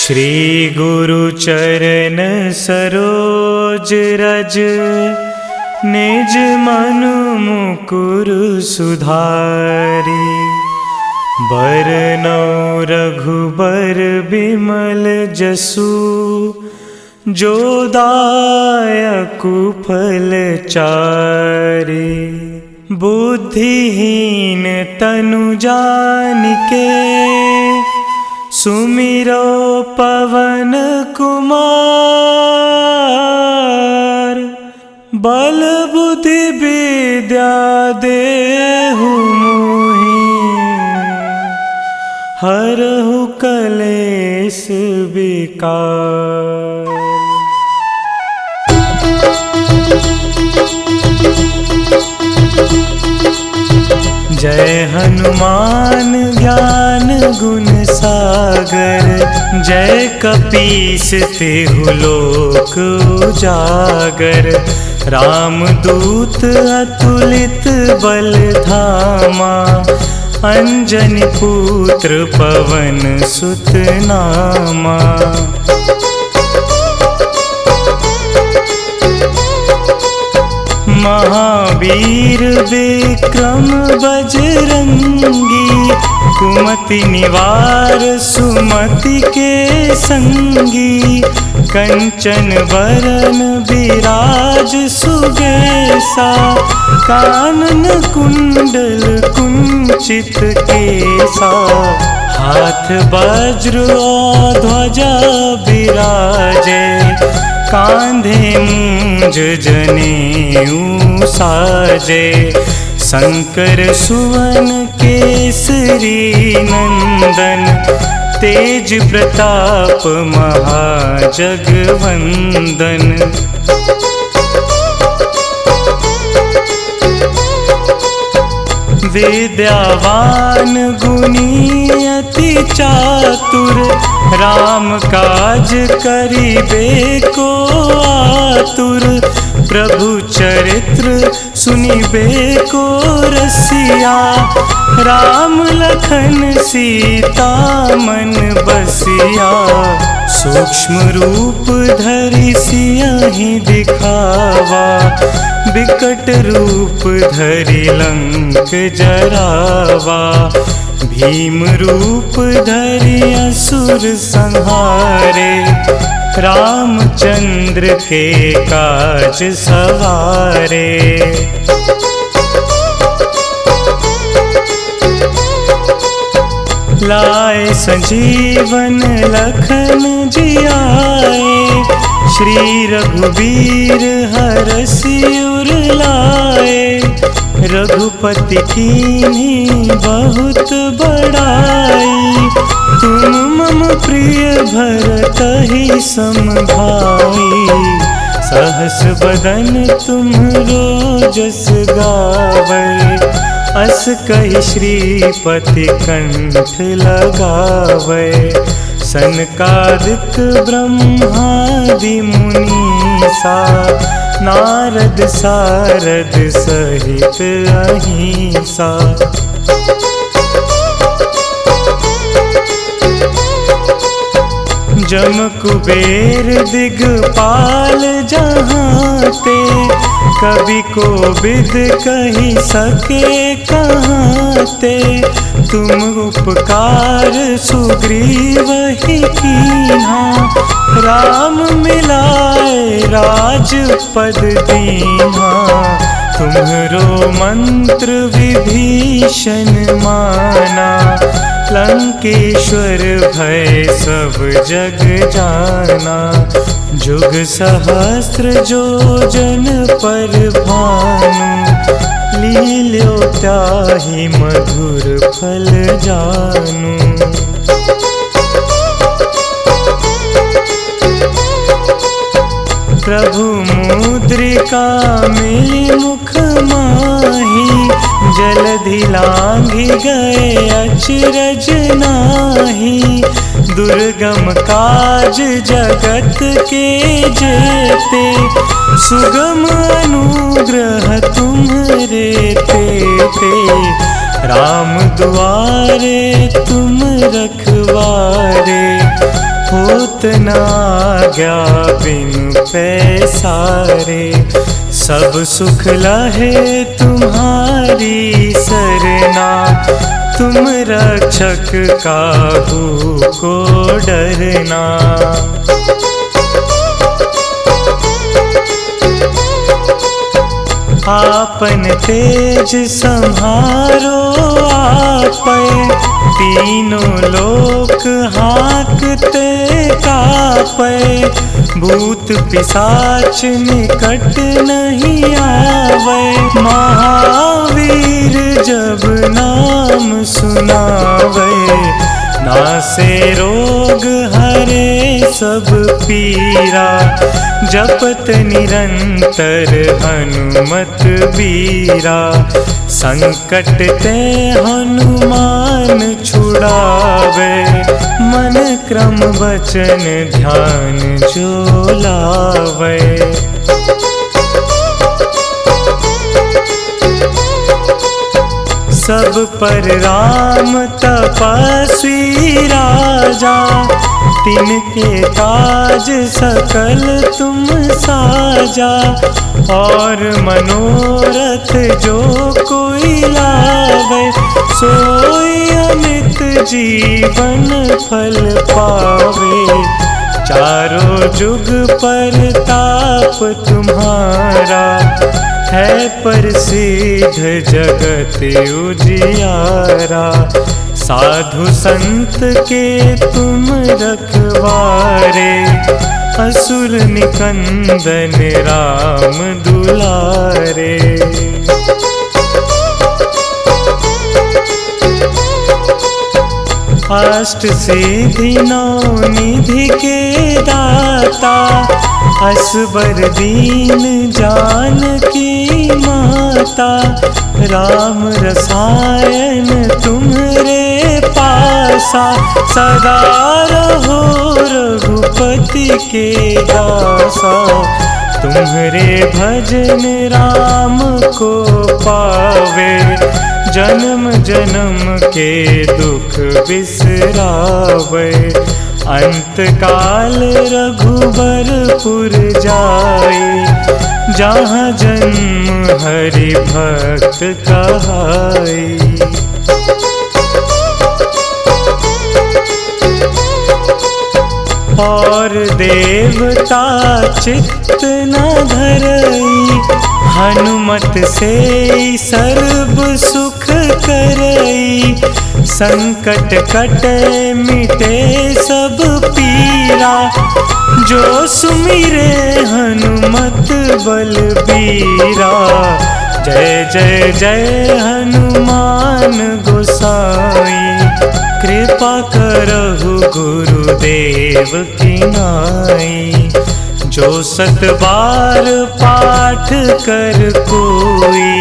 श्री गुरु चरण सरोज रज, निज मनु मुकुर सुधारी। बरनौ रघुबर बिमल जसु, जो दायकु फल चारि। बुद्धिहीन तनु जानिके, सुमिरो पवन कुमार। बल बुद्धि विद्या देहु मोहि, हरहु कलेश विकार। जय हनुमान ज्ञान गुण सागर, जय कपीस तिहु लोक उजागर। रामदूत अतुलित बल धामा, अंजनी पुत्र पवन सुत नामा। महावीर विक्रम बजरंगी, कुमति निवार सुमति के संगी। कंचन वरन विराज सुबेसा, कानन कुंडल कुंचित केसा। हाथ वज्र और ध्वजा विराजे, कांधे मूंज जनेऊ साजे। शंकर सुवन केसरी नंदन, तेज प्रताप महाजगवंदन। विद्यावान गुणी अति चातुर, राम काज करिबे को आतुर। प्रभु चरित्र सुनिबे को रसिया, राम लखन सीता मन बसिया। सूक्ष्म रूप धरि सियहि दिखावा, बिकट रूप धरि लंक जरावा। भीम रूप धरि असुर संहारे, रामचंद्र के काज सवारे। लाए संजीवन लखन जियाए, श्री रघुवीर हरषि उर लाए। रघुपति कीन्ही बहुत बड़ाई, तुम मम प्रिय भरतहि सम भाई। सहस बदन तुम्हरो जस गावै, अस कहि श्रीपति कंठ लगावै। सनकादिक ब्रह्मादि मुनीसा, नारद सारद सहित अहिंसा। जम कुबेर दिगपाल जहांते, कवि कोविद कहि सके कहांते। तुम उपकार सुग्रीवहि कीन्हा, राम मिलाए राजपद दीन्हा। तुम्हरो मंत्र विभीषण माना, लंकेश्वर भय सब जग जाना। जुग सहस्त्र जो जन पर भानु, लील्यो ताहि मधुर फल जानू। प्रभु मुद्रिका मिली मुख माही, जलधि लांघि गए अचरज नाही। दुर्गम काज जगत के जेते, सुगम अनुग्रह तुम्हरे तेते। राम दुआरे तुम रखवारे, होत न आज्ञा बिनु पैसारे। सब सुख लहे तुम्हारी सरना, तुम रक्षक काहू को डरना। आपन तेज संहारो आपै, तीनों लोक हाँकते कापै। भूत पिशाच निकट नहीं आवे, महावीर जब नाम सुनावे। नासे रोग हरे सब पीरा, जपत निरंतर हनुमत बीरा। संकट ते हनुमान छुड़ावे, मन क्रम वचन ध्यान जो लावे। सब पर राम तपस्वी राजा, तिनके काज सकल तुम साजा। और मनोरथ जो कोई लावे, सोई अमित जीवन फल पावे। चारों जुग परताप तुम्हारा, है प्रसिद्ध जगत उजियारा। साधु संत के तुम रखवारे, असुर निकंदन राम दुलारे। अष्ट सिद्धि नौ निधि के दाता, असबर दीन जानकी माता। राम रसायन तुम्हरे पासा, सदा रहो रघुपति के दासा। तुम्हरे भजन राम को पावे, जन्म जन्म के दुख बिसरावे। अंत काल रघुबरपुर जाई, जहाँ जन्म हरि भक्त कहाई। और देवता चित्त न धरई, हनुमत से सर्व सुख करई। संकट कटे मिटे सब पीरा, जो सुमिरे हनुमत बलबीरा। जय जय जय हनुमान गोसाई, कृपा करहु गुरुदेव की नाई। जो सत बार पाठ कर कोई,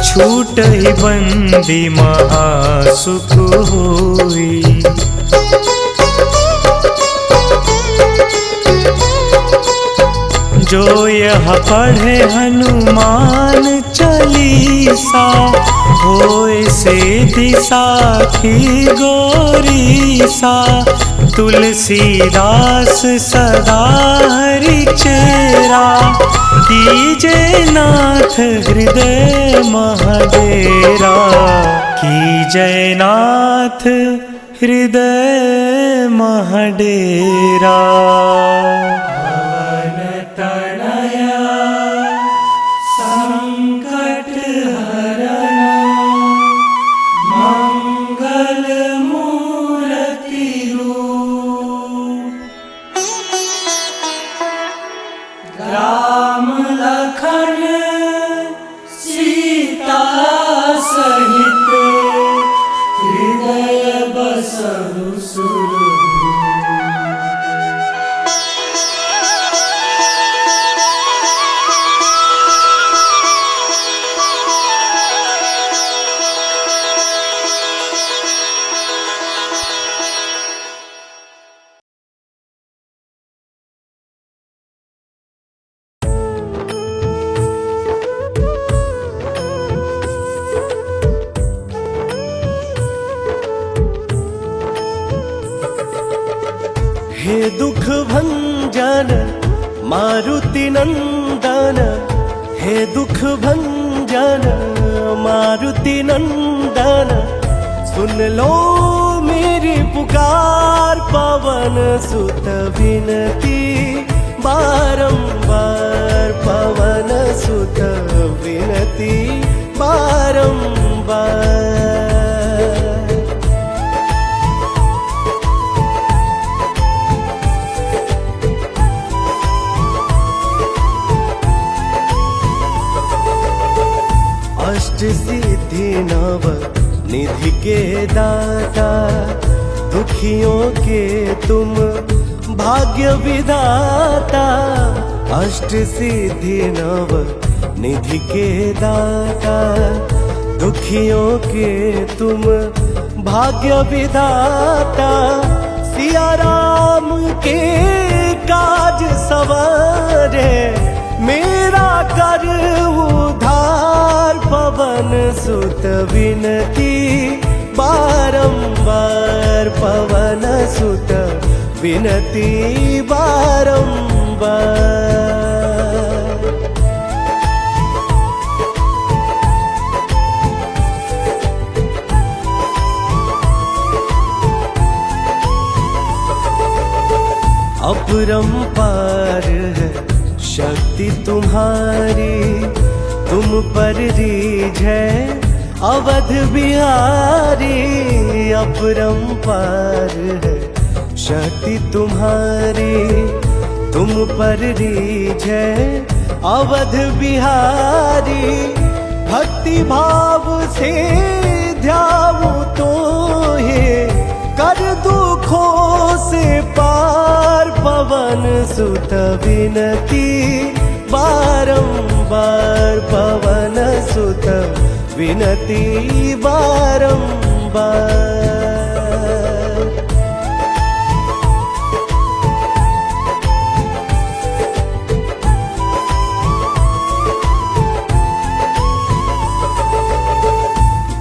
छूट ही बंदी महासुख होई। जो यह पढ़े हनुमान चालीसा, होए सिद्धि साखी गौरीसा। तुलसीदास सदा हरि चेरा, कीजे नाथ हृदय महडेरा। कीजे नाथ हृदय महडेरा। राम लखन सीता सहित, हृदय बसहु सुरभूप। हे दुख भंजन मारुति नंदन, हे दुख भंजन मारुति नंदन, सुन लो मेरी पुकार पवन सुत विनती बारंबार, पवन सुत विनती बारंबार। अष्ट सिद्धि नव निधि के दाता, दुखियों के तुम भाग्य विधाता। अष्ट सिद्धि नव निधि के दाता, दुखियों के तुम भाग्य विधाता। सिया राम के काज सवारे, मेरा कर उधार पवन सुत विनती बारंबार, पवन सुत विनती बारंबार। अपरंपार है शक्ति तुम्हारी, तुम पर रीझ है अवध बिहारी। अपरंपार है शक्ति तुम्हारी, तुम पर रीझ है अवध बिहारी। भक्ति भाव से ध्याऊं तो हे, कर दुखों से पार पवन सुत विनती बारंबार, पवन सुत विनती बारंबार।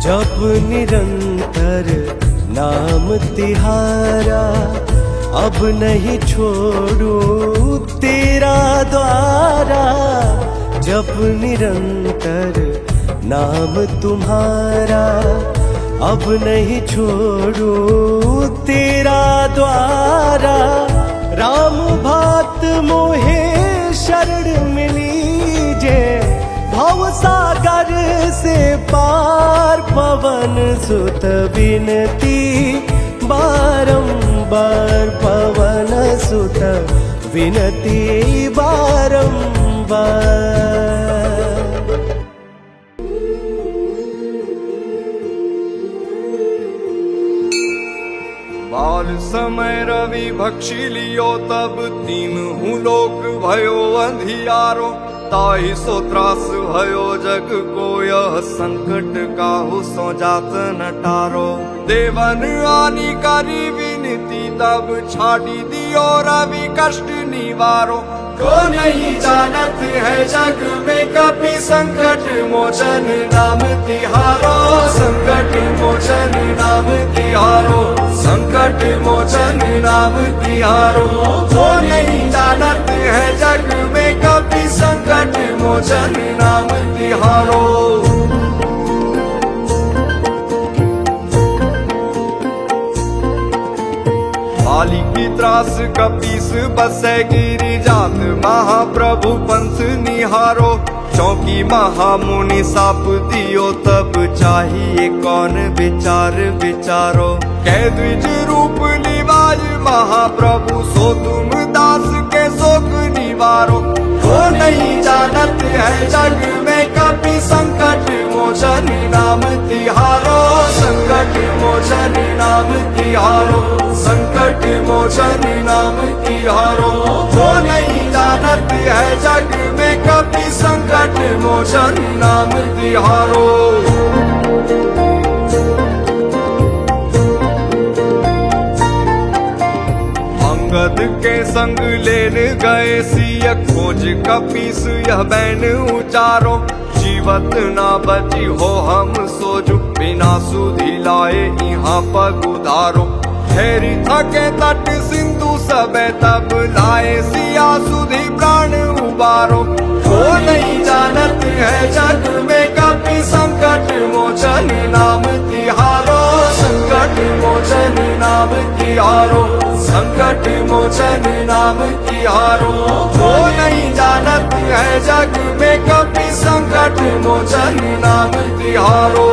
जप निरंतर नाम तिहारा, अब नहीं छोड़ू तेरा द्वारा। जप निरंतर नाम तुम्हारा, अब नहीं छोड़ू तेरा द्वारा। राम भक्त मोहे शरण मिलीजे, भव सागर से पार पवन सुत विनती बारंबार, पवन सुत विनती बारंबार। बाल समय रवि भक्षी लियो, तब तीनहु लोक भयो अंधियारो। ताहि सो त्रास भयो जग को, यह संकट काहू सो जात न टारो। देवन आनी करी विनती, तब छाड़ी दियो रवि कष्ट निवारो। को नहीं जानत है जग में कपि, संकट मोचन नाम तिहारो। संकट मोचन नाम तिहारो, संकट मोचन नाम तिहारो। को नहीं जानत है जग में कपि, संकट मोचन नाम तिहारो। बाली की त्रास कपीस बसे गिरी जात, महाप्रभु पंथ निहारो। चौकी महामुनि साप दियो, तब चाहिए कौन विचार विचारो। कह द्विज रूप निवाज महाप्रभु, सो तुम दास के शोक निवारो। को नहीं जानत है जग में कपि, संकट मोचन नाम तिहारो। संकट मोचन नाम तिहारो, संकट मोचन नाम तिहारो। को नहीं जानत है जग में कपि, संकट मोचन नाम तिहारो। अंगद के संग लेन गए सिय, खोज कपीस यह बैन उचारो। जीवत ना बची हो हम सोजु, बिना सुधि लाए यहाँ पग उधारो। ठहरी थके तट सिंधु सबे तब लाए सिया सुधी प्राण उबारो। वो नहीं जानत है जग में कभी संकट मोचन नाम तिहारो, संकट मोचन नाम तिहारो, संकट मोचन नाम तिहारो। वो नहीं जानत है जग में कभी संकट मोचन नाम तिहारो।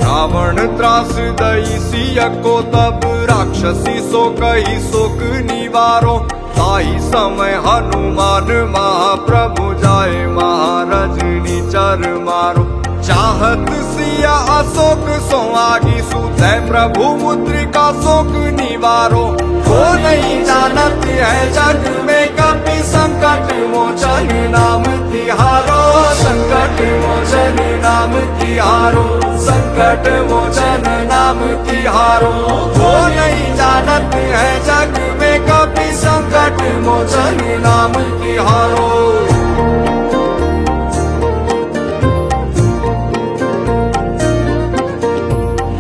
रावण त्रास दई सिया को तब राक्षसी सो कही शोक निवारो। ताई समय हनुमान महाप्रभु जाए महारजनी चर मारो। चाहत सिया अशोक सो आगी सुते प्रभु मुद्रिका शोक निवारो। वो नहीं जानत है जग में कभी संकट मोचन नाम तिहारो, संकट मोचन नाम तिहारो, संकट मोचन नाम तिहारो। वो नहीं जानत है जग में कभी संकट मोचन नाम तिहारो।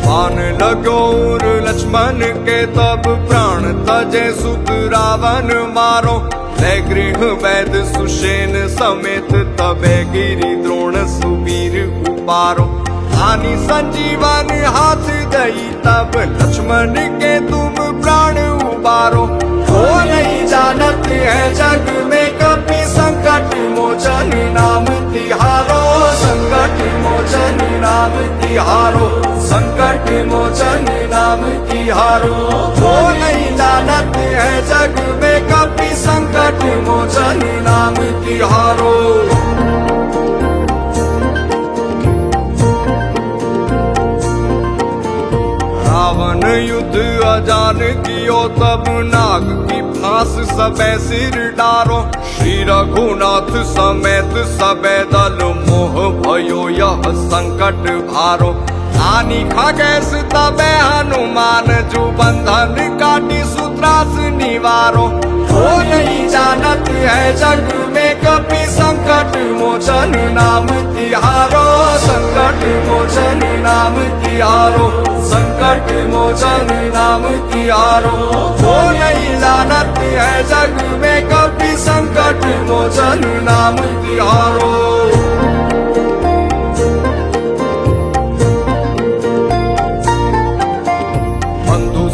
बाण लगोर लक्ष्मण के तब प्राण तजे सुत रावण मारो। ले गृह वैद सुषेण समेत तबे गिरि द्रोण सुवीर उपारो। आनी संजीवन हाथ दई तब लक्ष्मण के तुम प्राण उबारो। वो नहीं जानत है जग में कभी संकट मोचन नाम तिहारो, संकट मोचन नाम तिहारो, संकट मोचन नाम तिहारो। वो नहीं जानत है जग में कभी संकट मोचन नाम तिहारो। रावण युद्ध अजान कियो तब नाग की फांस सबे सिर डारो। श्री रघुनाथ समेत सबे दल मोह भयो यह संकट भारो। आनी खगेश तबे हनुमान जू बंधन काटी सूत्रास निवारो। वो नहीं जानत है जग में कभी संकट मोचन नाम तिहारो, संकट मोचन नाम तिहारो, संकट मोचन नाम तिहारो। वो नहीं जानत है जग में कभी संकट मोचन नाम तिहारो।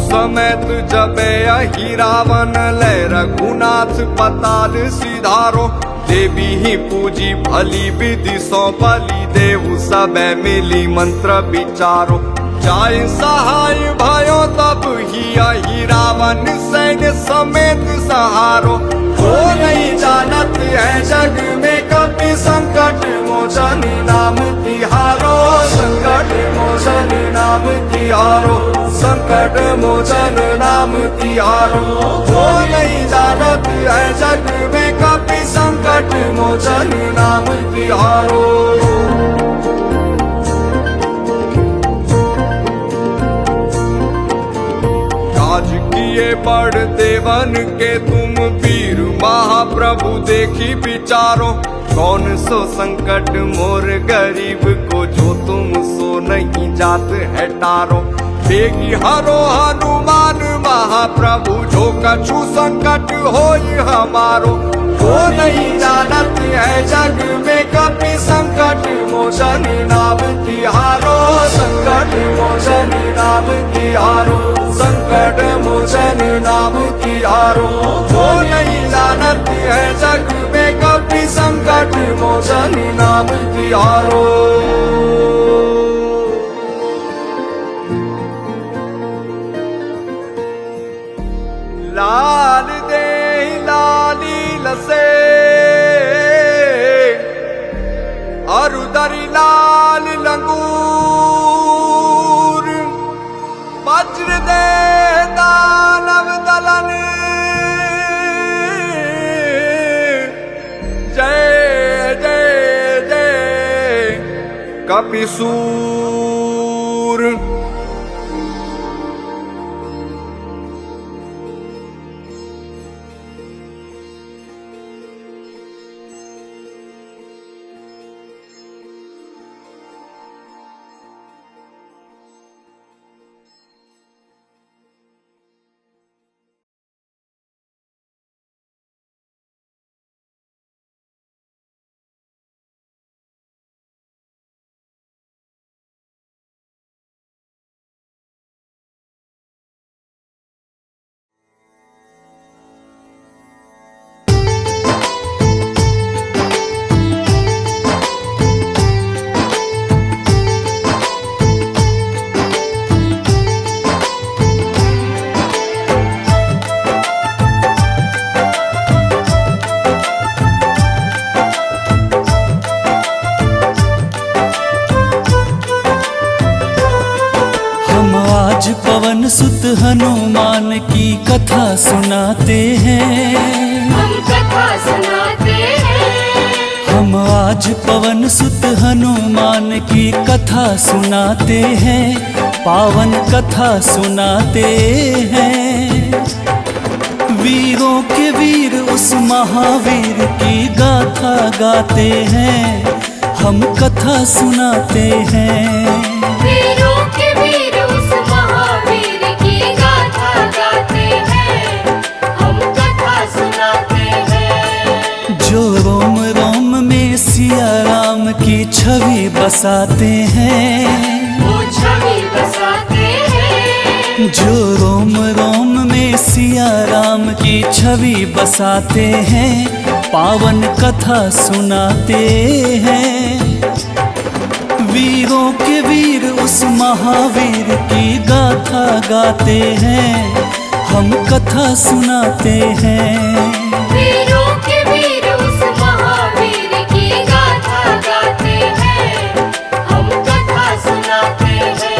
समेत जबे अहि रावण ले रघुनाथ पताल सिधारो। देवी ही पूजी भली विधि सौ बलि देहु सबे मिली मंत्र विचारो। जाय सहाय भयो तब ही अहि रावण सैन्य समेत सहारो। वो नहीं जानत है जग में कभी संकट मोचन नाम तिहारो, संकट मोचन नाम तिहारो, संकट मोचन नाम तिहारो। वो नहीं जानत है जग में कभी संकट मोचन नाम तिहारो। काज किए बड़ देवन के तुम वीर महाप्रभु देखी विचारो। कौन सो संकट मोर गरीब को जो तुम सो नहीं जात है टारो। बेगी हरो हनुमान महाप्रभु जो कछु संकट होई हमारो। वो नहीं जानत है जग में कभी संकट मोचन नाम तिहारो, संकट मोचन नाम तिहारो, संकट मोचन नाम तिहारो। वो नहीं जानत है जग में कभी संकट मोचन नाम तिहारो। लाल दे लाली लसे अरुदरी लाल लंगूर। वज्र दे दानव दलन जय जय जय कपिसूर। आज पवन सुत हनुमान की कथा सुनाते हैं। हम कथा सुनाते हैं। हम आज पवन सुत हनुमान की कथा सुनाते हैं, पावन कथा सुनाते हैं। वीरों के वीर उस महावीर की गाथा गाते हैं, हम कथा सुनाते हैं। वीरों के वीर उस महावीर की गाथा गाते हैं, हम कथा सुनाते हैं। जो रोम रोम में सिया राम की छवि बसाते हैं, वो छवि बसाते हैं। जो रोम रोम में सिया राम की छवि बसाते हैं, पावन कथा सुनाते हैं। वीरों के वीर उस महावीर की गाथा गाते हैं, हम कथा सुनाते हैं। वीरों के वीर उस महावीर की गाथा गाते हैं, हम कथा सुनाते हैं।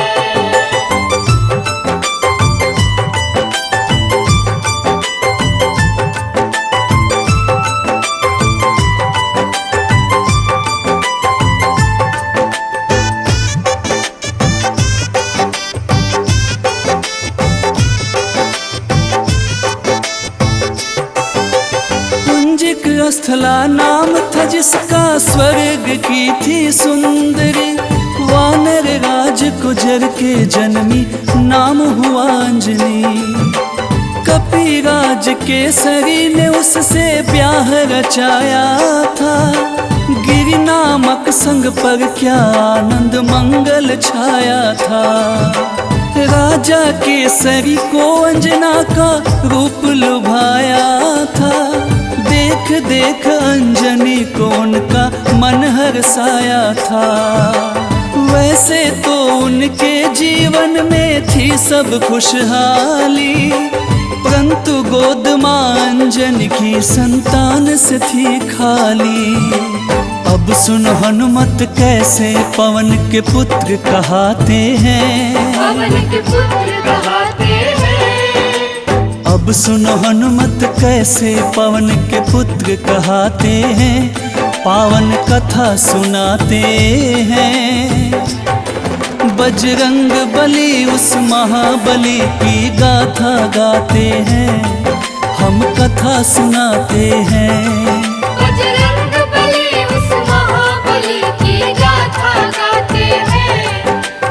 स्थला नाम था जिसका, स्वर्ग की थी सुंदरी। वानर राज गुजर के जन्मी, नाम हुआ अंजनी। कपिराज केसरी ने उससे ब्याह रचाया था, गिरि नामक संग पर क्या आनंद मंगल छाया था। राजा केसरी को अंजना का रूप लुभाया था, देख देख अंजनी को उनका मन हर्षाया था। वैसे तो उनके जीवन में थी सब खुशहाली, परंतु गोद मां अंजनी की संतान से थी खाली। अब सुन हनुमत कैसे पवन के पुत्र कहाते हैं, पवन के पुत्र कहाते हैं। अब सुनो हनुमत कैसे पवन के पुत्र कहाते हैं, पावन कथा सुनाते हैं। बजरंग बली उस महाबली की गाथा गाते हैं, हम कथा सुनाते हैं। बजरंग बली उस महाबली की गाथा गाते हैं,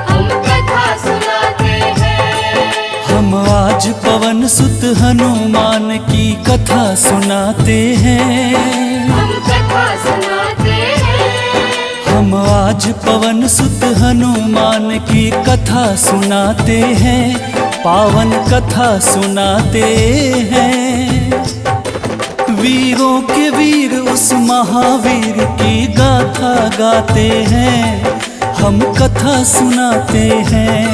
हम कथा सुनाते हैं। हम आज पवन सुत हनुमान की कथा सुनाते हैं। हम कथा सुनाते हैं। हम आज पवन सुत हनुमान की कथा सुनाते हैं, पावन कथा सुनाते हैं। वीरों के वीर उस महावीर की गाथा गाते हैं, हम कथा सुनाते हैं।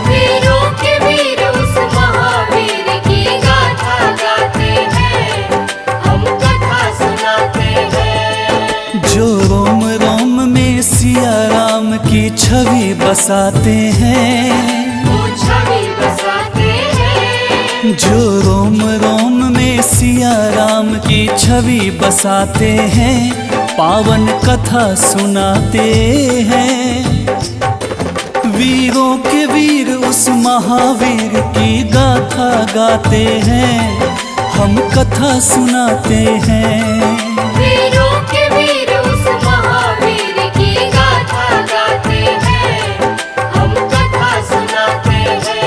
वीरों के वीर उस महावीर की गाथा गाते हैं, हम कथा सुनाते हैं। जो रोम रोम में सिया राम की छवि बसाते हैं, वो छवि बसाते हैं। जो रोम रोम में सिया राम की छवि बसाते हैं, पावन कथा सुनाते हैं। वीरों के वीर उस महावीर की गाथा गाते हैं, हम कथा सुनाते हैं। वीरों के वीर उस महावीर की गाथा गाते हैं, हम कथा सुनाते हैं।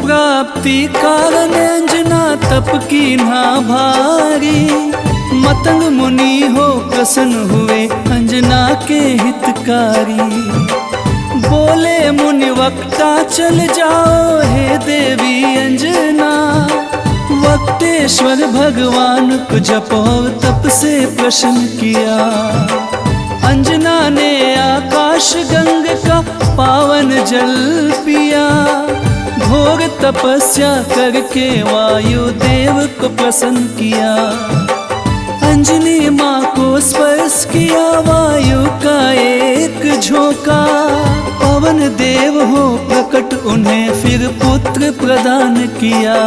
प्राप्ति कारण अंजना तप की ना भारी। मतंग मुनि हो प्रसन्न हुए अंजना के हितकारी। बोले मुनि वक्ता चल जाओ हे देवी अंजना, वक्तेश्वर ईश्वर भगवान को जप और तप से प्रसन्न किया। अंजना ने आकाश गंग का पावन जल पिया। घोर तपस्या करके वायु देव को प्रसन्न किया। अंजनी माँ को स्पर्श किया वायु का एक झोंका। पवन देव हो प्रकट उन्हें फिर पुत्र प्रदान किया।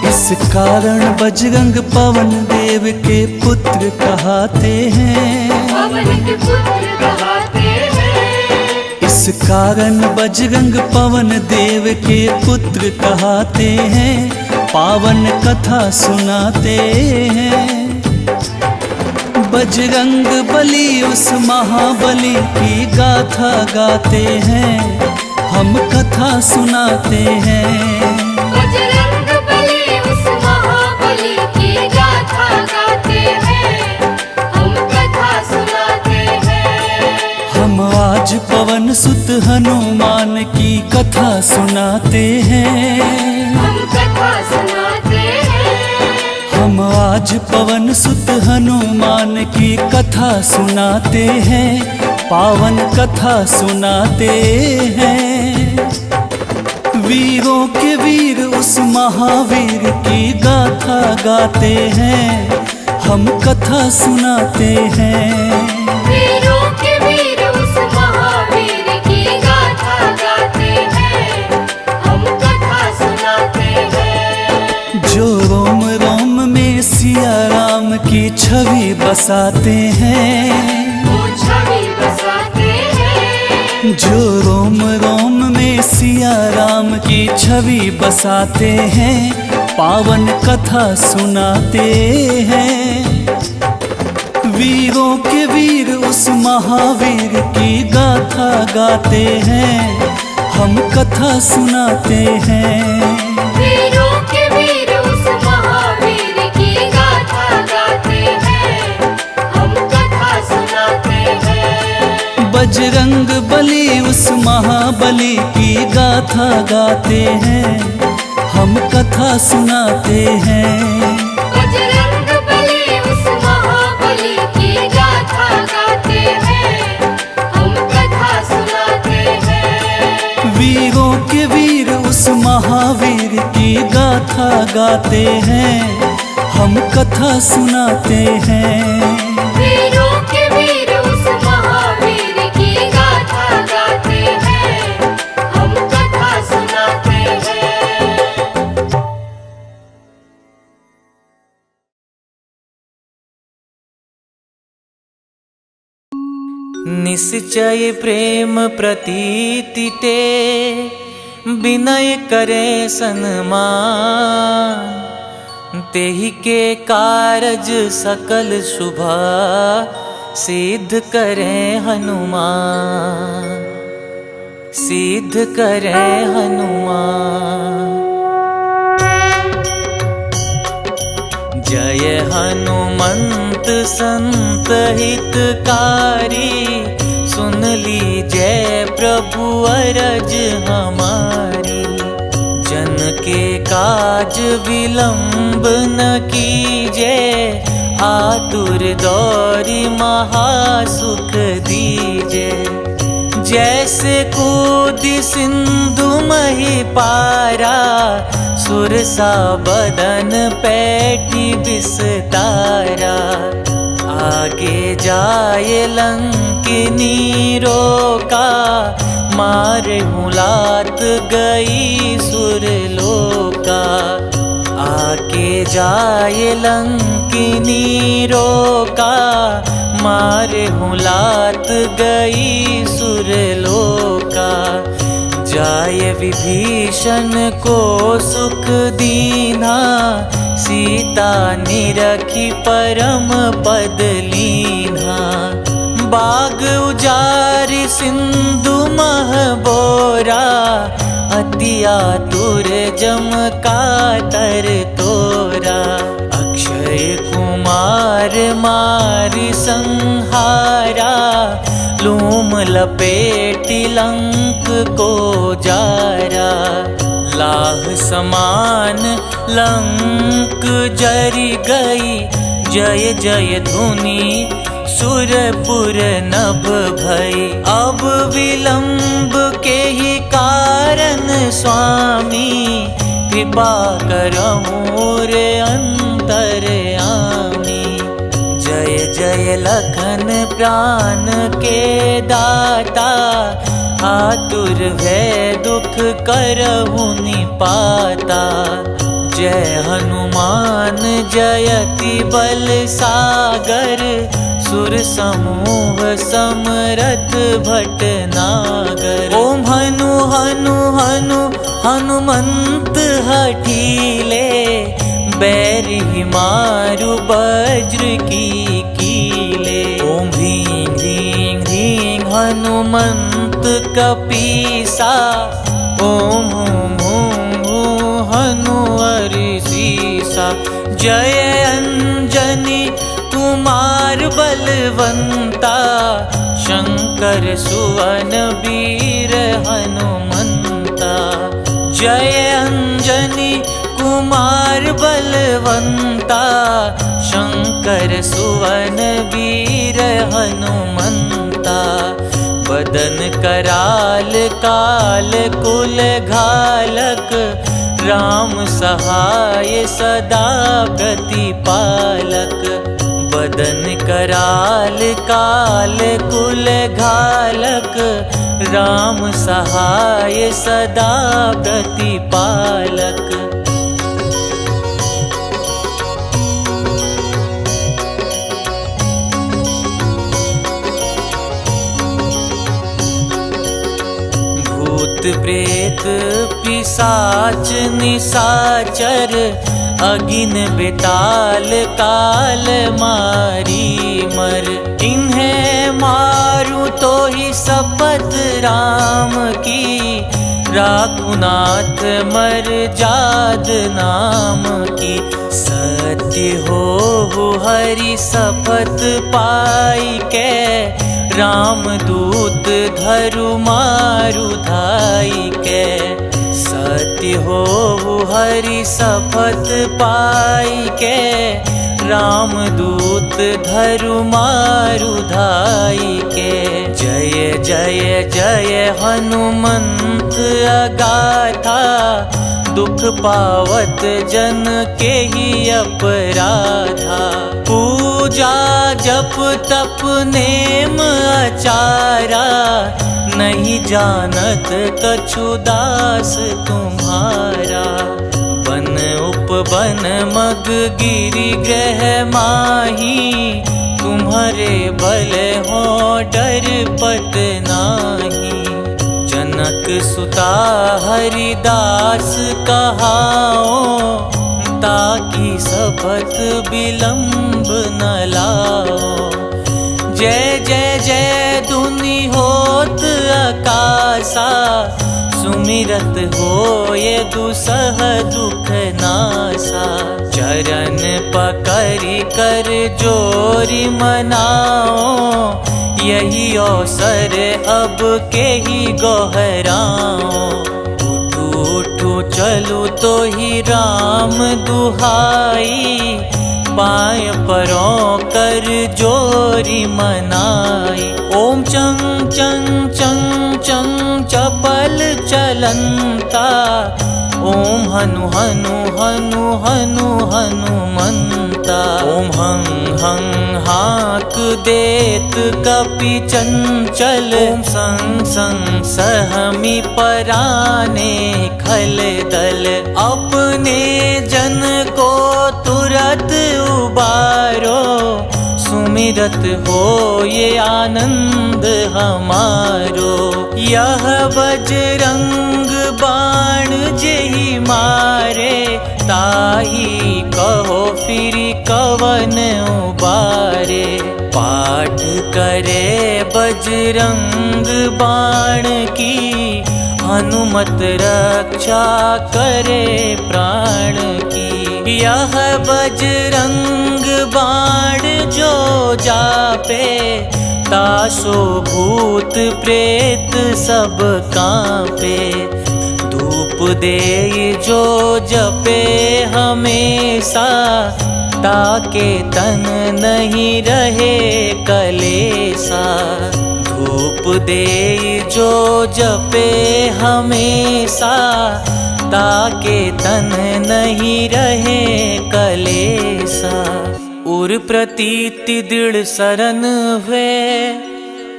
इस कारण बजरंग पवन देव के पुत्र कहते हैं। पवन के पुत्र कहते हैं। इस कारण बजरंग पवन देव के पुत्र कहते हैं। पावन कथा सुनाते हैं। बजरंग बली उस महाबली की गाथा गाते हैं। हम कथा सुनाते हैं। बजरंग बली उस महाबली की गाथा गाते हैं। हम कथा सुनाते हैं। हम आज पवन सुत हनुमान की कथा सुनाते हैं। हम कथा सुनाते हैं। हम आज पवन सुत हनुमान की कथा सुनाते हैं। पावन कथा सुनाते हैं। वीरों के वीर उस महावीर की गाथा गाते हैं। हम कथा सुनाते हैं। वीरों के वीर उस महावीर की गाथा गाते हैं। हम कथा सुनाते हैं। जो रोम रोम में सिया राम की छवि बसाते हैं। वो छवि बसाते हैं। जो रोम रोम में सिया राम की छवि बसाते हैं। पावन कथा सुनाते हैं। वीरों के वीर उस महावीर की गाथा गाते हैं। हम कथा सुनाते हैं। वीरों के वीर उस महावीर की गाथा गाते हैं। हम कथा सुनाते हैं। बजरंग बली उस महाबली की गाथा गाते हैं। हम कथा सुनाते हैं। बजरंग बली उस महाबली की गाथा गाते हैं। हम कथा सुनाते हैं। वीरों के वीर उस महावीर की गाथा गाते हैं। हम कथा सुनाते हैं। वीरों के वीर उस महावीर की गाथा गाते हैं। हम कथा सुनाते हैं। निश्चय प्रेम प्रतीति ते विनय करे सन्मान। तेहि के कारज सकल शुभ सिद्ध करे हनुमान। सिद्ध करे हनुमान। जय हनुमंत संत हितकारी। सुन लीजय प्रभु अरज हमारी। जन के काज विलंब न कीजे। आतुर दौरी महासुख दीजे। जैसे कूदी सिंधु मही पारा। सुरसा बदन पैठी विस्तारा। आगे जाए लंकिनी रोका। मारे मुलात गई सुरलोका। आगे जाए लंकिनी रोका। मारे मुलात गई सुरलोका। जाय विभीषण को सुख दीना। सीता निरखी परम पद लीना। बाग उजारि सिंधु मह बोरा। अति आतुर जम कातर तोरा। अक्षय कुमार मारि संहारा। लूम लपेटि लंक को जारा। लाह समान लंक जरी गई, जय जय धुनि सुरपुर नभ भई। अब विलंब के ही कारण स्वामी, कृपा करहु रे अंतरयामी। जय जय लखन प्राण के दाता, आतुर भय दुख करहु निपाता। जय हनुमान जयति बल सागर, सुर समूह समरथ भटनागर। ओम हनु हनु हनु हनुमंत हठीले, बैरि मारु वज्र की कीले। ओम ह्रीं ह्रीं ह्रीं हनुमंत कपीसा, ओम हूं हूं हूं हनु हरिसीसा। जय अंजनी कुमार बलवंता, शंकर सुवन वीर हनुमंता। जय अंजनी कुमार बलवंता, शंकर सुवन वीर हनुमंता। बदन कराल काल कुल घालक, राम सहाय सदा प्रतिपालक। बदन कराल काल कुल घालक, राम सहाय सदा प्रतिपालक। भूत प्रेत पिशाच निशाचर, अगिन बेताल काल मारी मर। इन्हें मारू तो ही शपथ राम की, राखुनाथ मर जाद नाम की। सत्य हो हरि शपथ पाई के, राम दूत धरु मारु धाई के। सत्य हो हरि शपथ पाई के, राम दूत धरु मारु धाई के। जय जय जय हनुमंत अगाथा, दुख पावत जन के ही अपराधा। पूजा जप तप नेम आचारा, नहीं जानत कछु दास तुम्हारा। बन उपवन मग गिरि ग्रह माही, तुम्हारे बल हो डर पत नाही। जनक सुता हरिदास कहाओ, ताकि शपथ विलंब न लाओ। जय जय जय धुनि होत आकाशा, सुमिरत हो ये दुसह दुख नासा। चरण पकड़ि कर जोरि मनाओ, यही अवसर अब के ही गोहराओ। उठू उठू चलू तो ही राम दुहाई, पाय परों कर जोरी मनाई। ओम चंग चंग चंग चंग चपल चलंता, ओम हनु हनु हनु हनु हनुमंता। ओम हं हं हाक देत कपि चंचल, ओम संग संग सहमी पराने खल दल। अपने जन को तुरत उबारो, सुमिरत हो ये आनंद हमारो। यह बजरंग बाण जेहि मारे, ताही कहो फिर कवन उबारे। पाठ करे बजरंग बाण की, हनुमत रक्षा करे प्राण की। यह बजरंग बाण जो जापे, तासो भूत प्रेत सब कांपे। धूप दे जो जपे हमेशा, ताके तन नहीं रहे कलेसा। धूप दे जो जपे हमेशा, ताके तन नहीं रहे कलेसा। उर प्रतीति दृढ़ सरन हुए,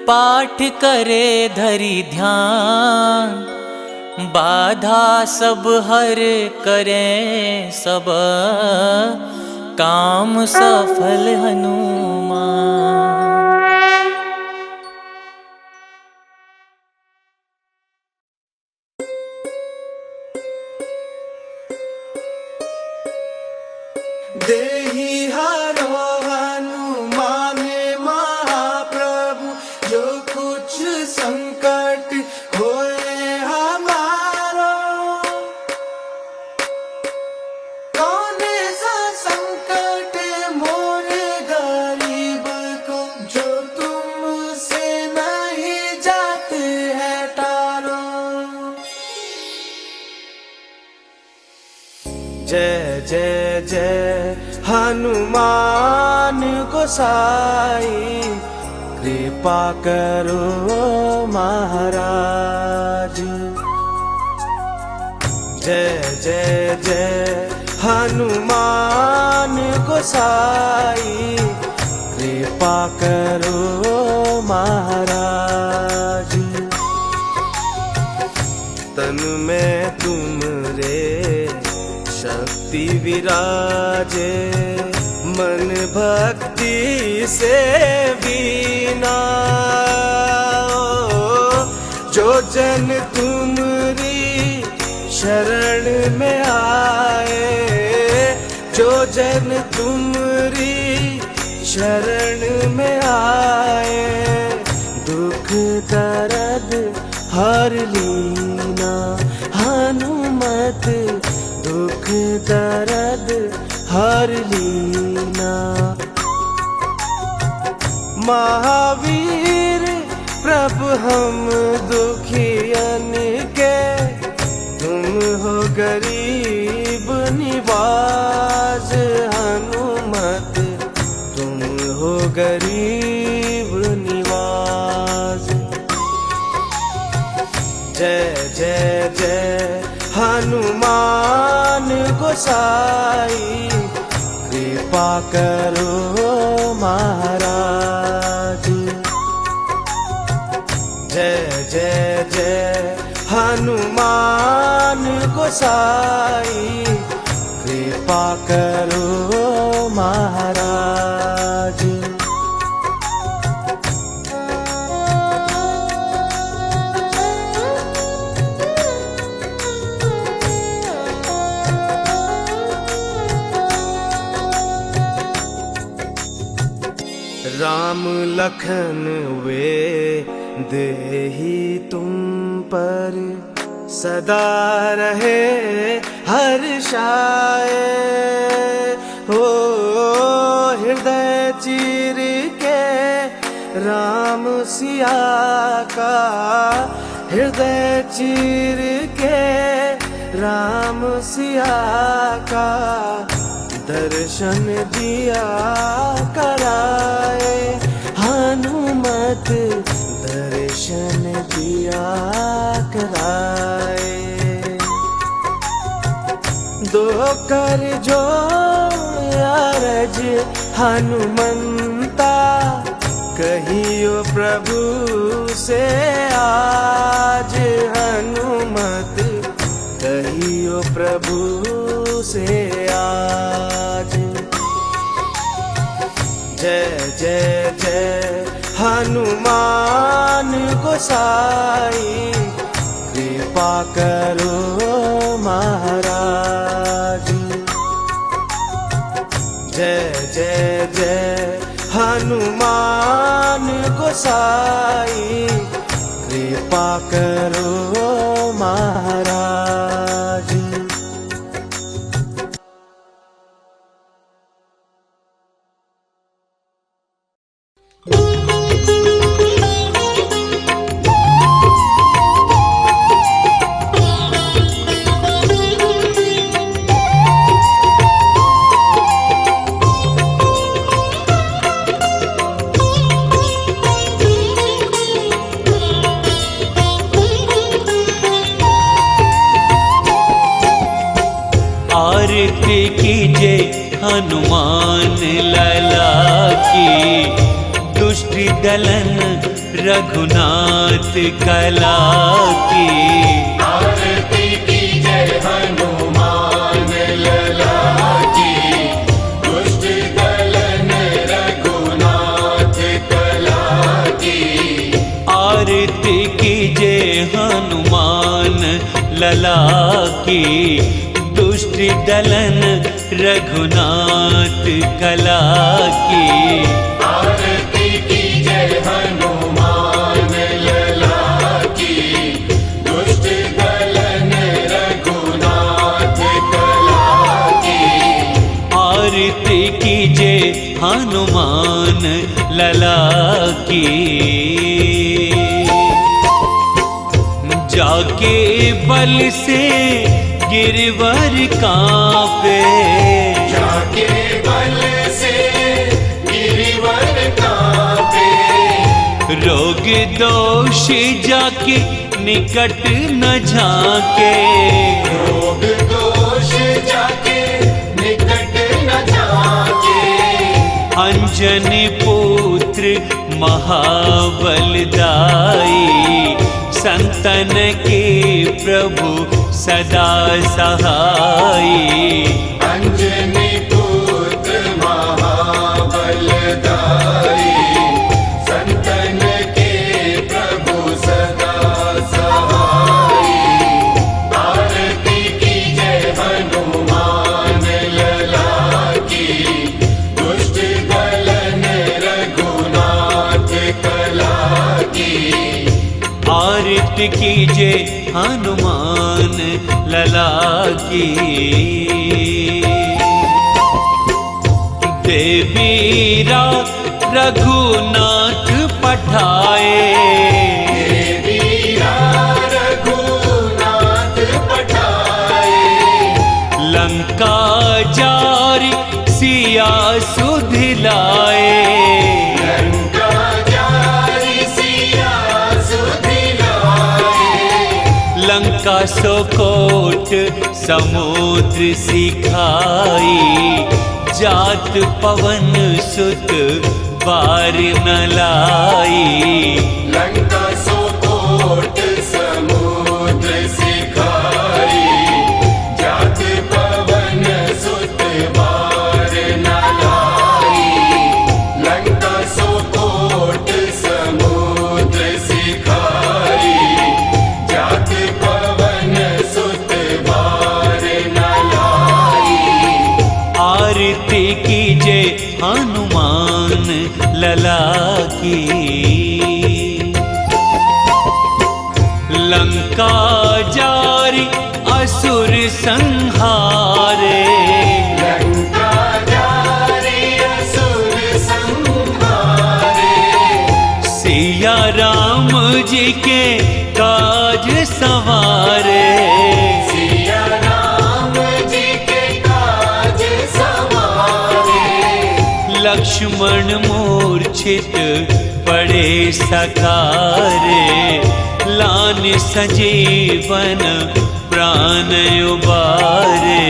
पाठ करे धरि ध्यान। बाधा सब हर करें सब, काम सफल हनुमान। देहि हरो हनुमान महाप्रभु, जो कुछ संकट होए हमारो। कौन सा संकट मोरे गरीब को, जो तुमसे नहीं जाते है टारो। जय जय जय हनुमान गोसाई, कृपा करो महाराज। जय जय जय हनुमान गोसाई, कृपा करो महाराज। तन में तुमरे शक्ति विराजे, मन भक्ति से बीना। जो जन तुमरी शरण में आए, जो जन तुमरी शरण में आए, दुख दर्द हर लीना। हनुमत दुख दर्द हर लीना। महावीर प्रभु हम दुखियन के, तुम हो गरीब निवाज। हनुमत तुम हो गरीब निवाज। जय जय जय हनुमान गोसाई, कृपा करो महाराज। जय जय जय हनुमान गोसाई, कृपा करो महाराज। राम लखन वे देहि तुम पर, सदा रहे हर्षाए। हो हृदय चीर के राम सिया का, हृदय चीर के राम सिया का, दर्शन दिया कराए। हनुमत दर्शन दिया कराए। दो कर जो अरज हनुमंता, कहियो प्रभु से आज। हनुमत कहियो प्रभु से आज। जय जय जय हनुमान गोसाई, कृपा करो महाराज। जय जय जय हनुमान गोसाई, कृपा करो महाराज। आरती कीजे हनुमान लला की, दुष्ट दलन रघुनाथ कला की। आरती कीजे हनुमान लला की, दुष्ट दलन रघुनाथ कला की। आरती कीजे हनुमान लला की, दुष्ट दलन रघुनाथ कला की। आरती कीजे हनुमान लला की, दुष्ट दलन रघुनाथ कला की। आरती कीजे हनुमान लला की। जाके बल से गिरवर कांपे, जाके बल से गिरवर कांपे। रोग दोष जाके निकट न झाके, रोग दोष जाके निकट न झाके। अंजनी पुत्र महाबलदाई, संतन के प्रभु सदा सहाई। अंजनी पुत्र महाबलदाई, संतन के प्रभु सदा सहाई। आरती कीजे हनुमान लला की, दुष्ट दलन रघुनाथ कला की। आरती कीजे हनुमान लला की। देवीरा रघुनाथ पठाए, देवीरा रघुनाथ पठाए। लंका जारी सिया सुधिलाए, लंका जारी सिया सुधिलाए। लंका सोकोट समुद्र सिखाई, जात पवन सुत बार न लाई। लंका सोकोट समुद्र सिखाई, जात पवन सुत बार न लाई। लंका सोकोट समुद्र सिखाई, जात पवन सुत बार न लाई। आरती कीजे हनुमान लला की। लंका जारी असुर संहारे, लंका जारी असुर संहारे। सिया राम जी के काज सवारे, सिया राम जी के काज सवारे। लक्ष्मण मूर्छित पड़े सकारे, लान संजीवन प्राण उबारे।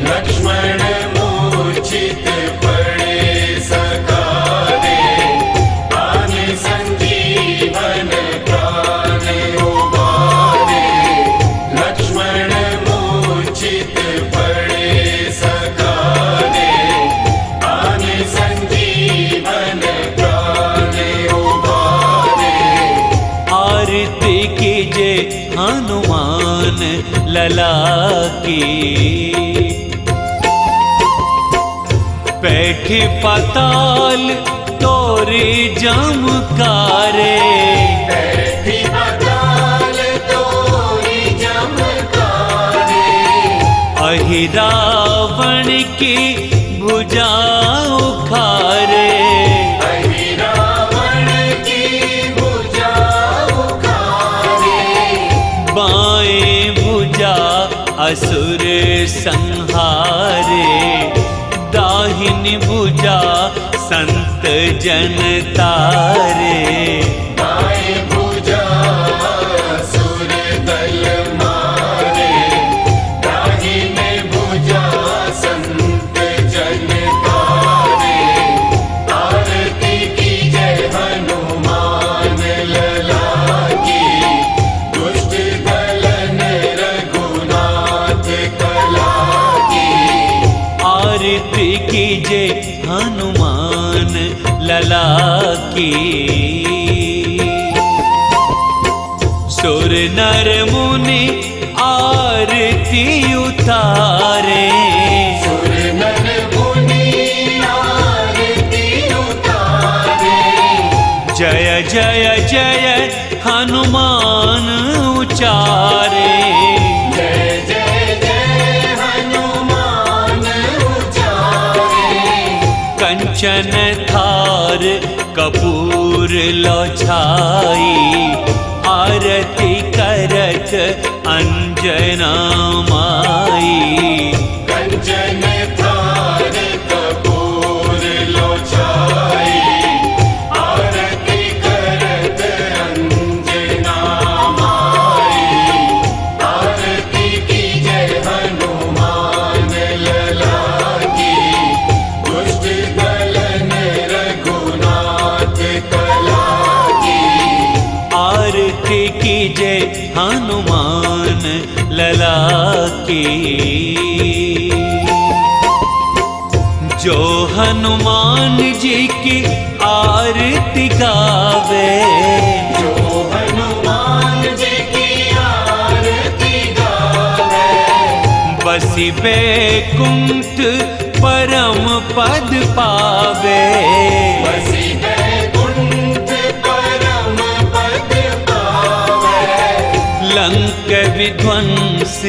लक्ष्मण मूर्छित पड़े सकारे, प्राण संजीवन प्राण उबारे। लक्ष्मण मूर्छित पड़े सकारे, प्राण संजीवन प्राण उबारे। आरती कीजे हनुमान लला की। बैठे पाताल तोरे जमकारे, बैठी पाताल तोरी जमकारे। अहि रावण की भुजा उखारे, अहि रावण की भुजा उखारे। बाएं भुजा असुर संहारे, दाहिनी भुजा संत जन तारे। दाएं भुजा असुर दल मारे, दाहिने भुजा कीजे हनुमान लला की। सुर नर मुनि आरती उतारे, सुर नर मुनि आरती उतारे। जय जय जय हनुमान उचारे। जय जय जय हनुमान उचारे। कंचन थार कपूर लो छाई, आरती करत अंजना माई। कंचन थार कपूर लो छाई, आरती करत अंजना माई। आरती कीजे हनुमान लला की, दुष्ट दलन रघुनाथ कला की। आरती कीजे हनुमान लला की। जो हनुमान जी की आरती गावे, जो हनुमान जी की आरती गावे। बसी बैकुंठ परम पद पावे। बसी बैकुंठ परम पद पावे। लंक विध्वंस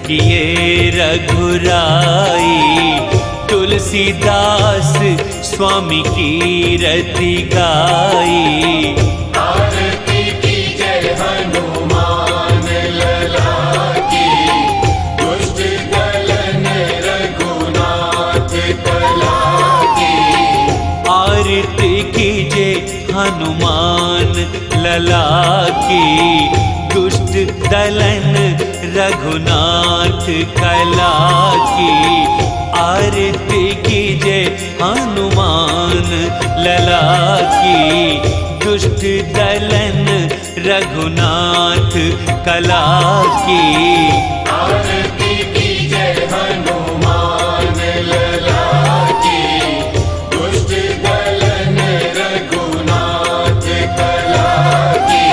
किए रघुराई, तुलसीदास स्वामी की रति गाई। आरती कीजे हनुमान लला की, दुष्ट दलन रघुनाथ कला की। आरती कीजे हनुमान लला की, दुष्ट दलन रघुनाथ कला की। आरती कीजे हनुमान लला की, दुष्ट दलन रघुनाथ कला की। आरती कीजे हनुमान लला की, दुष्ट दलन रघुनाथ कला की।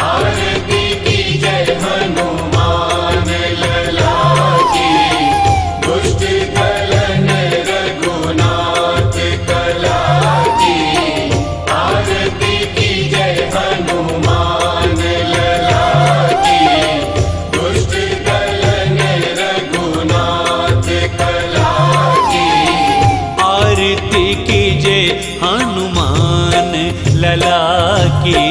आरती कीजे हनुमान लला की, दुष्ट दलन रघुनाथ कला की। आरती कीजे हनुमान लला की, दुष्ट दलन रघुनाथ कला की। आरती कीजे हनुमान लला की।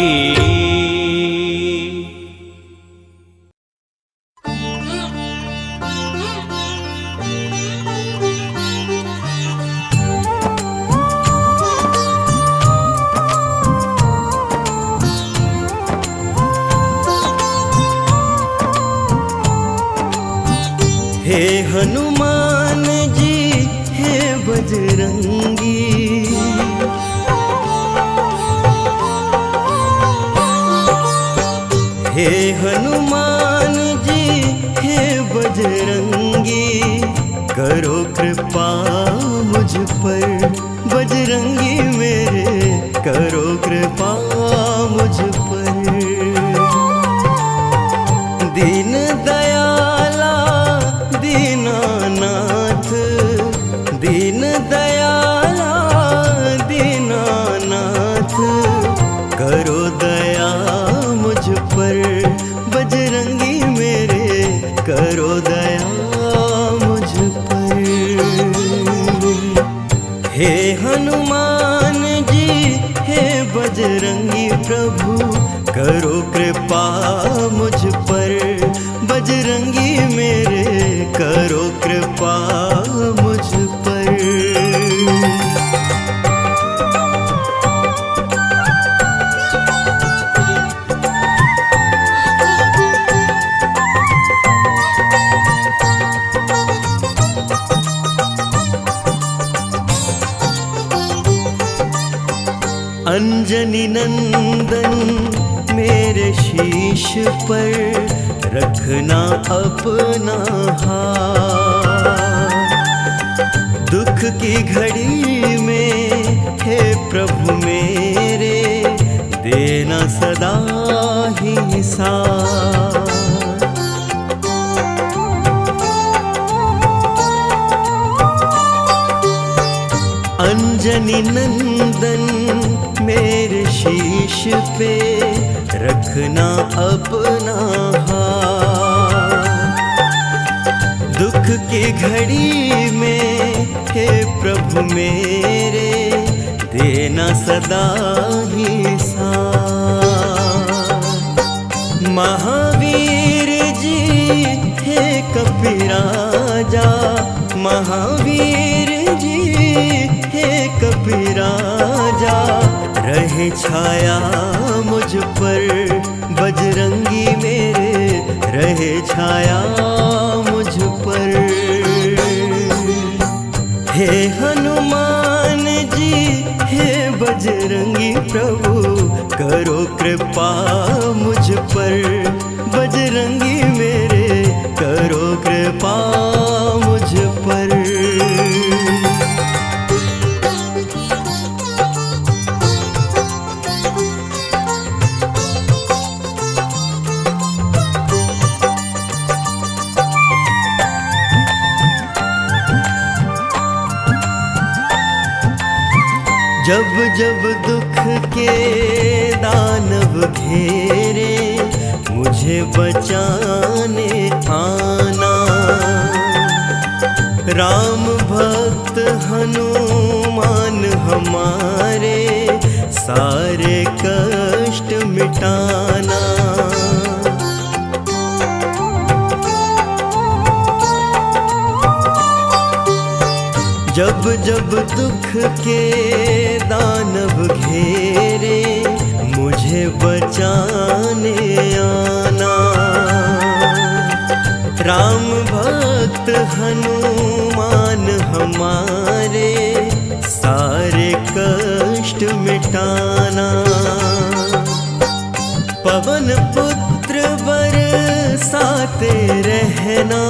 हे हनुमान जी हे बजरंगी, हे हनुमान जी हे बजरंगी। करो कृपा मुझ पर बजरंगी मेरे, करो कृपा मुझ पर। दीन दयाला दीनानाथ, दीन दयाला दीनानाथ। करो दया मुझ पर बजरंगी मेरे, करो दया मुझ पर। हे हनुमान जी हे बजरंगी प्रभु, करो कृपा मुझ पर बजरंगी मेरे, करो कृपा मुझ पर। अंजनी नंदन मेरे शीश पर रखना अपना हाथ, दुख की घड़ी में हे प्रभु मेरे देना सदा ही साथ। अंजनी नंदन मेरे शीश पे रखना अपना हाथ। दुख की घड़ी में हे प्रभु मेरे देना सदा ही साथ। महावीर जी हे कपिराजा, महावीर जी हे कपिराजा, रहे छाया मुझ पर बजरंगी मेरे, रहे छाया मुझ पर। हे हनुमान जी हे बजरंगी प्रभु, करो कृपा मुझ पर, बजरंगी मेरे करो कृपा मुझ पर। जब जब दुख के दानव घेरे, मुझे बचाने आना। राम भक्त हनुमान हमारे, सारे कष्ट मिटाना। जब जब दुख के दानव घेरे, मुझे बचाने आना। राम भक्त हनुमान हमारे, सारे कष्ट मिटाना। पवन पुत्र बरसाते रहना,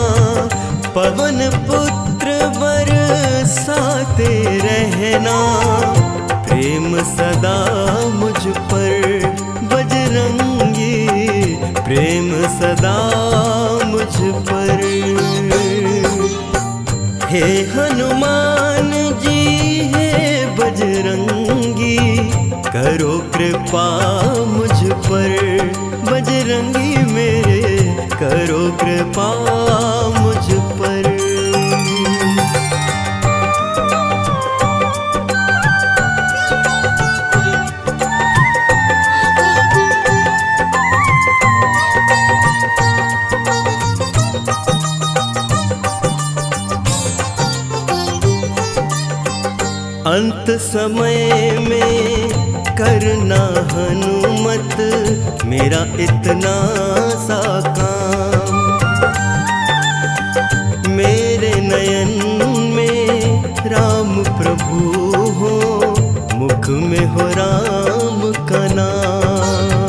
पवन पुत्र बरसाते रहना। प्रेम सदा मुझ पर बजरंगी, प्रेम सदा मुझ पर। हे हनुमान जी हे बजरंगी, करो कृपा मुझ पर, बजरंगी मेरे करो कृपा मुझ पर। अंत समय में करना हनुमत, मेरा इतना सा काम। मेरे नयन में राम प्रभु हो, मुख में हो राम का नाम।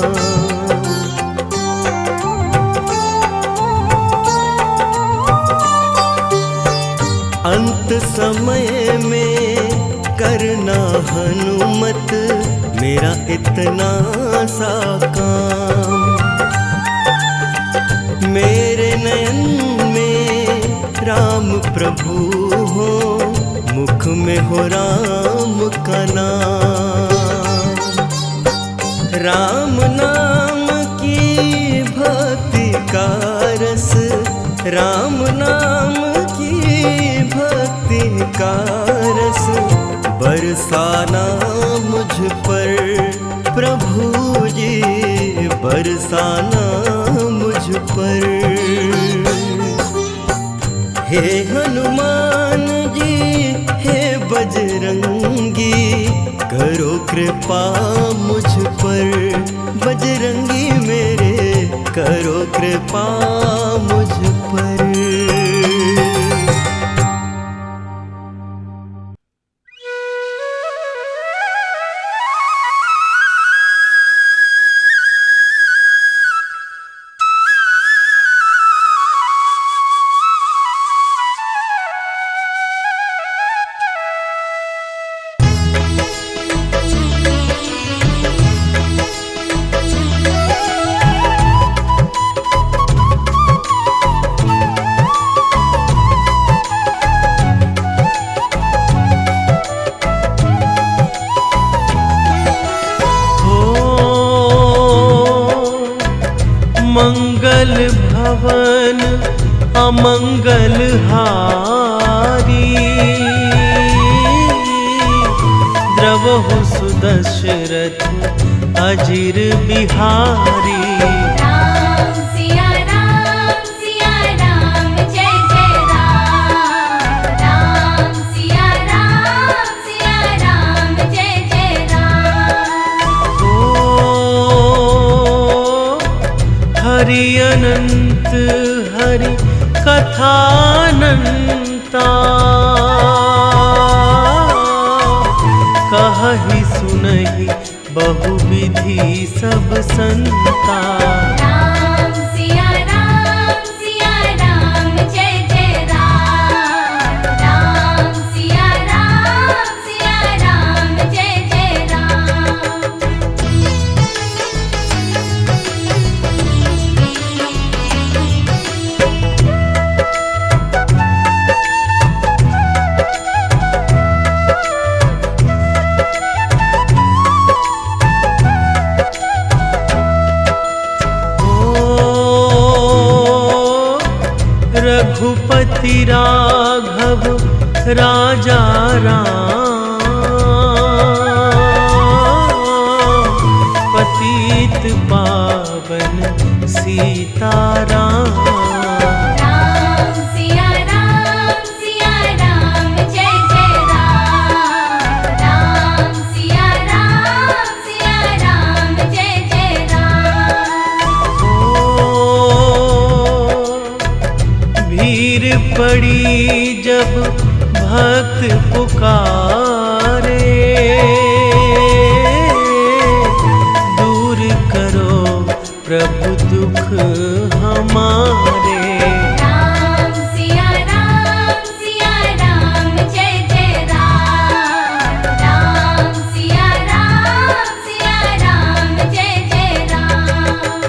अंत समय में करना हनुमत, मेरा इतना सा काम। मेरे नयन में राम प्रभु हो, मुख में हो राम का नाम। राम नाम की भक्ति का रस, राम नाम की भक्ति का रस, बरसाना मुझ पर प्रभु जी, बरसाना मुझ पर। हे हनुमान जी हे बजरंगी, करो कृपा मुझ पर, बजरंगी मेरे करो कृपा मुझ पर। भुवन अमंगल हारी। द्रवहु सुदशरथ अजिर बिहारी। राम सिया राम जय जय राम। राम सिया राम जय जय राम। ओ हरि अनंत हरि कथानंता। कहि सुनहि बहुविधि सब संता। राम सिया राम जय जय राम। राम सिया राम जय जय राम। रघुपति राघव राजा राम। पतित पावन सीताराम। राम सिया राम जय जय राम। राम सिया राम जय जय राम। भीड़ पड़ी जब भक्त पुकारे। दूर करो प्रभु दुख हमारे। राम सिया राम जय जय राम। राम सिया राम जय जय राम।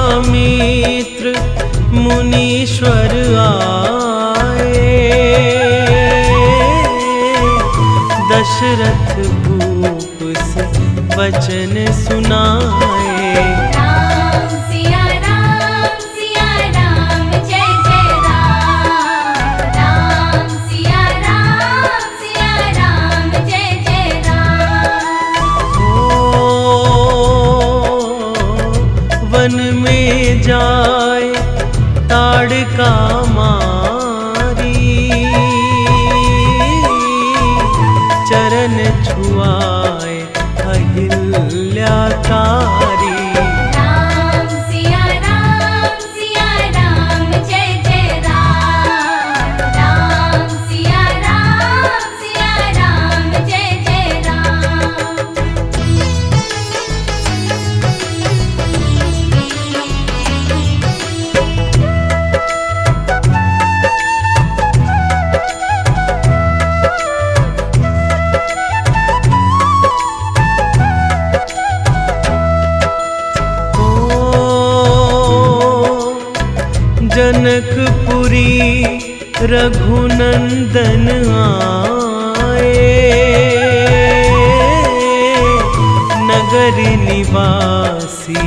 विश्वामित्र मुनीश्वर आए। दशरथ भूप से वचन सुनाए। राम सिया राम जय जय राम। राम सिया राम जय जय राम। वन में जाए ताड़का मारी। चरण छुआए अहिल्याकारी। राम सिया राम जय जय राम। राम सिया राम जय जय राम। जनकपुरी रघुनंदन आए। नगर निवासी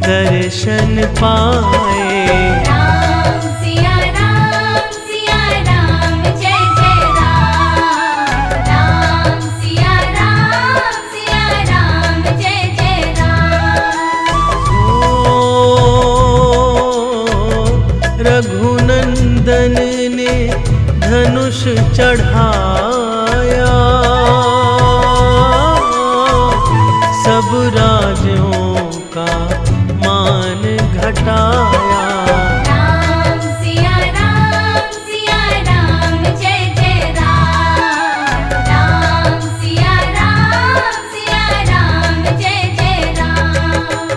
दर्शन पाए। राम सिया राम जय जय राम। राम सिया राम जय जय राम। रघुनंदन ने धनुष चढ़ाया। सब राजों का मान घटाया। राम सिया राम जय जय राम। राम सिया राम जय जय राम।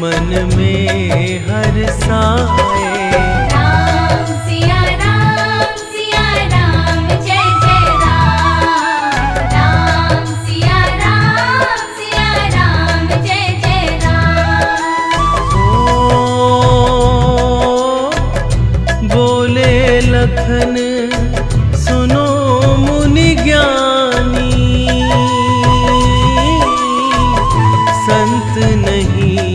मन में हर्षाए। राम सिया राम जय जय राम। राम सिया राम जय जय राम। ओ बोले लखन सुनो मुनि ज्ञानी, संत नहीं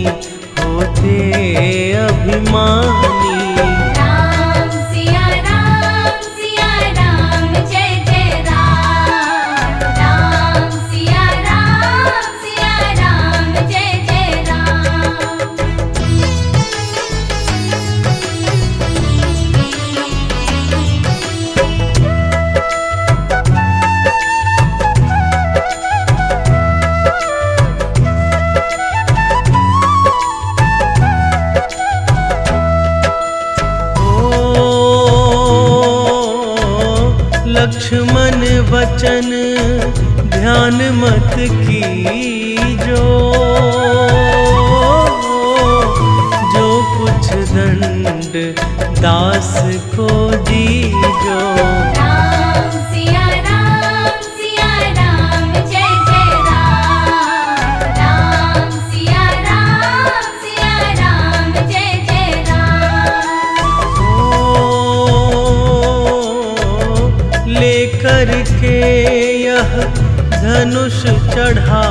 होते अभिमानी। राम सिया राम जय जय राम। राम सिया राम जय जय राम। लक्ष्मण वचन ध्यान मत कीजो, जो कुछ दंड दास को दीजो। राम सिया राम जय जय राम। राम सिया राम जय जय राम। ओ लेकर के यह धनुष चढ़ा